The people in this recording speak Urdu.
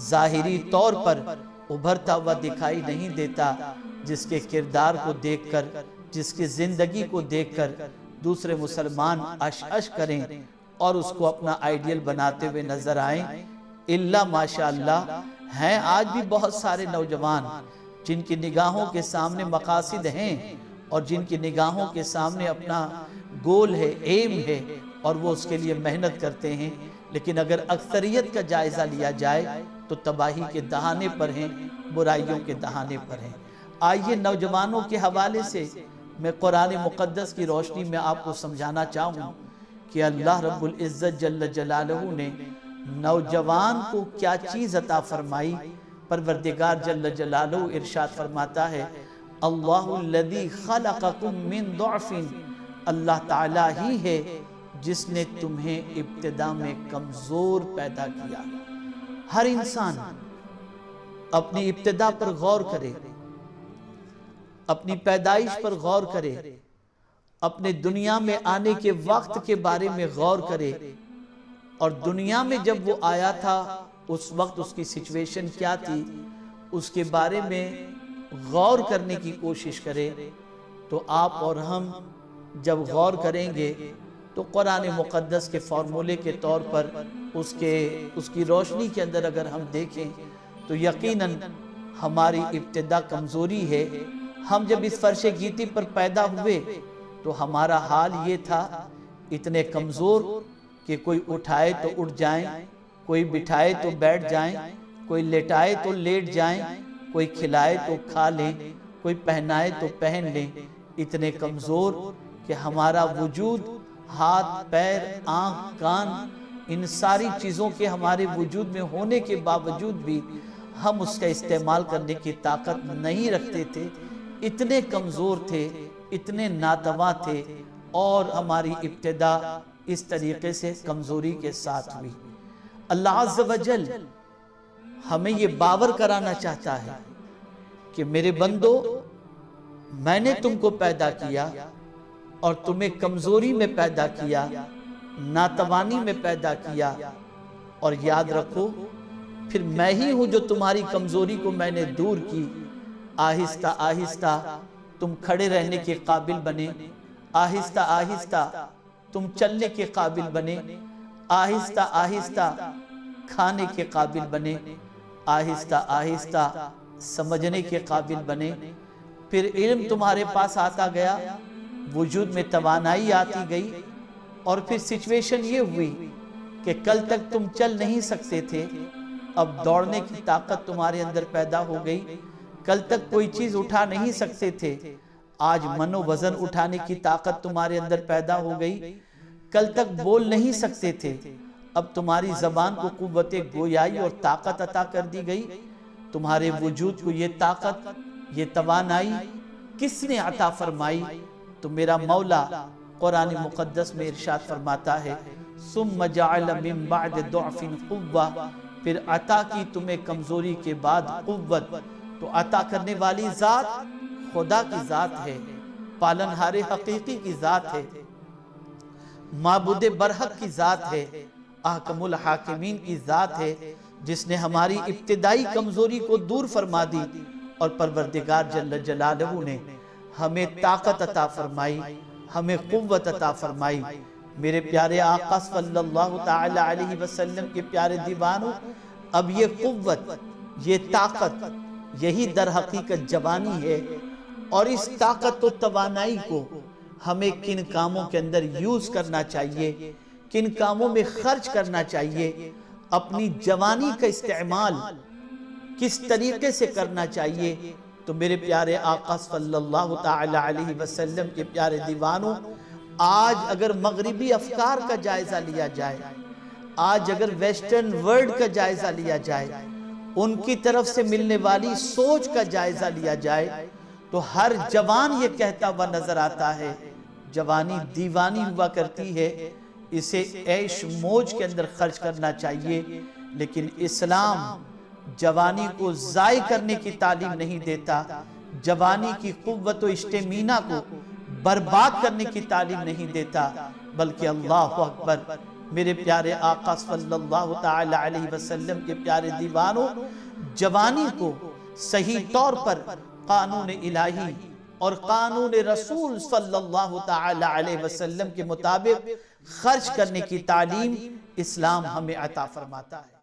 ظاہری طور پر ابھرتا ہوا دکھائی نہیں دیتا، جس کے کردار کو دیکھ کر، جس کی زندگی کو دیکھ کر دوسرے مسلمان اش کریں اور اس کو اپنا آئیڈیل بناتے ہوئے نظر آئیں۔ اللہ ماشاءاللہ ہیں آج بھی بہت سارے نوجوان جن کی نگاہوں کے سامنے مقاصد ہیں اور جن کی نگاہوں کے سامنے اپنا گول ہے، ایم ہے، اور وہ اس کے لیے محنت کرتے ہیں، لیکن اگر اکثریت کا جائزہ لیا جائے تو تباہی کے دہانے پر ہیں، برائیوں کے دہانے پر ہیں۔ آئیے نوجوانوں کے حوالے سے میں قرآن مقدس کی روشنی میں آپ کو سمجھانا چاہوں کہ اللہ رب العزت جل جلالہ نے نوجوان کو کیا چیز عطا فرمائی۔ پروردگار جل جلالہ ارشاد فرماتا ہے، اللہ الذی خلقکم من ضعف، اللہ تعالیٰ ہی ہے جس نے تمہیں ابتدا میں کمزور پیدا کیا۔ ہر انسان اپنی ابتدا پر غور کرے، اپنی پیدائش پر غور کرے، اپنے دنیا میں آنے کے وقت کے بارے میں غور کرے، اور دنیا میں جب وہ آیا تھا اس وقت اس کی سچویشن کیا تھی، اس کے بارے میں غور کرنے کی کوشش کرے۔ تو آپ اور ہم جب غور کریں گے تو قرآن مقدس کے فارمولے کے طور پر اس کی روشنی کے اندر اگر ہم دیکھیں تو یقیناً ہماری ابتدا کمزوری ہے۔ ہم جب اس فرش گیتی پر پیدا ہوئے تو ہمارا حال یہ تھا، اتنے کمزور کہ کوئی اٹھائے تو اٹھ جائیں، کوئی بٹھائے تو بیٹھ جائیں، کوئی لیٹائے تو لیٹ جائیں، کوئی کھلائے تو کھا لیں، کوئی پہنائے تو پہن لیں۔ اتنے کمزور کہ ہمارا وجود، ہاتھ، پیر، آنکھ، کان، ان ساری چیزوں کے ہمارے وجود میں ہونے کے باوجود بھی ہم اس کا استعمال کرنے کی طاقت نہیں رکھتے تھے۔ اتنے کمزور تھے، اتنے ناتواں تھے، اور ہماری ابتدا اس طریقے سے کمزوری کے ساتھ ہوئی۔ اللہ عز و جل ہمیں یہ باور کرانا چاہتا ہے کہ میرے بندو، میں نے تم کو پیدا کیا اور تمہیں کمزوری میں پیدا کیا، ناتوانی میں پیدا کیا، اور یاد رکھو پھر میں ہی ہوں جو تمہاری کمزوری کو میں نے دور کی۔ آہستہ آہستہ تم کھڑے رہنے کے قابل بنے، آہستہ آہستہ تم چلنے کے قابل بنے، آہستہ آہستہ کھانے کے قابل بنے، آہستہ آہستہ سمجھنے کے قابل بنے۔ پھر علم تمہارے پاس آتا گیا، وجود میں توانائی آتی گئی، اور پھر سچویشن یہ ہوئی کہ کل تک تم چل نہیں سکتے تھے، اب دوڑنے کی طاقت تمہارے اندر پیدا ہو گئی۔ کل تک کوئی چیز اٹھا نہیں سکتے تھے، آج من و وزن اٹھانے کی طاقت تمہارے اندر پیدا ہو گئی۔ کل تک بول نہیں سکتے تھے، اب تمہاری زبان کو قوت گویائی اور طاقت عطا کر دی گئی۔ تمہارے وجود کو یہ طاقت، یہ توانائی کس نے عطا فرمائی؟ تو میرا مولا قرآن مقدس میں ارشاد فرماتا ہے، ثم جعل من بعد ضعف قوة، پھر عطا کی تمہیں کمزوری کے بعد قوت۔ تو عطا کرنے والی ذات خدا کی ذات ہے، پالنہار حقیقی کی ذات ہے، معبود برحق کی ذات ہے، احکم الحاکمین کی ذات ہے، جس نے ہماری ابتدائی کمزوری کو دور فرما دی، اور پروردگار جل جلالہ نے ہمیں طاقت عطا فرمائی، ہمیں قوت عطا فرمائی۔ میرے پیارے آقا صلی اللہ تعالی علیہ وسلم کے پیارے دیوانوں، اب یہ قوت، یہ طاقت، یہی در حقیقت جوانی ہے، اور اس طاقت و توانائی کو ہمیں کن کاموں کے اندر یوز کرنا چاہیے، کن کاموں میں خرچ کرنا چاہیے، اپنی جوانی کا استعمال کس طریقے سے کرنا چاہیے۔ تو میرے پیارے آقا صلی اللہ تعالی علیہ وسلم کے پیارے دیوانوں، آج اگر مغربی افکار کا جائزہ لیا جائے، آج اگر ویسٹرن ورلڈ کا جائزہ لیا جائے، ان کی طرف سے ملنے والی سوچ کا جائزہ لیا جائے، تو ہر جوان یہ کہتا ہوا نظر آتا ہے، جوانی دیوانی ہوا کرتی ہے، اسے عیش موج کے اندر خرچ کرنا چاہیے۔ لیکن اسلام جوانی کو ضائع کرنے کی تعلیم نہیں دیتا، جوانی کی قوت و اسٹیمینا کو برباد کرنے کی تعلیم نہیں دیتا، بلکہ اللہ اکبر، میرے پیارے آقا صلی اللہ تعالی علیہ وسلم کے پیارے دیوانوں، جوانی کو صحیح طور پر قانون الہی اور قانون رسول صلی اللہ تعالی علیہ وسلم کے مطابق خرچ کرنے کی تعلیم اسلام ہمیں عطا فرماتا ہے۔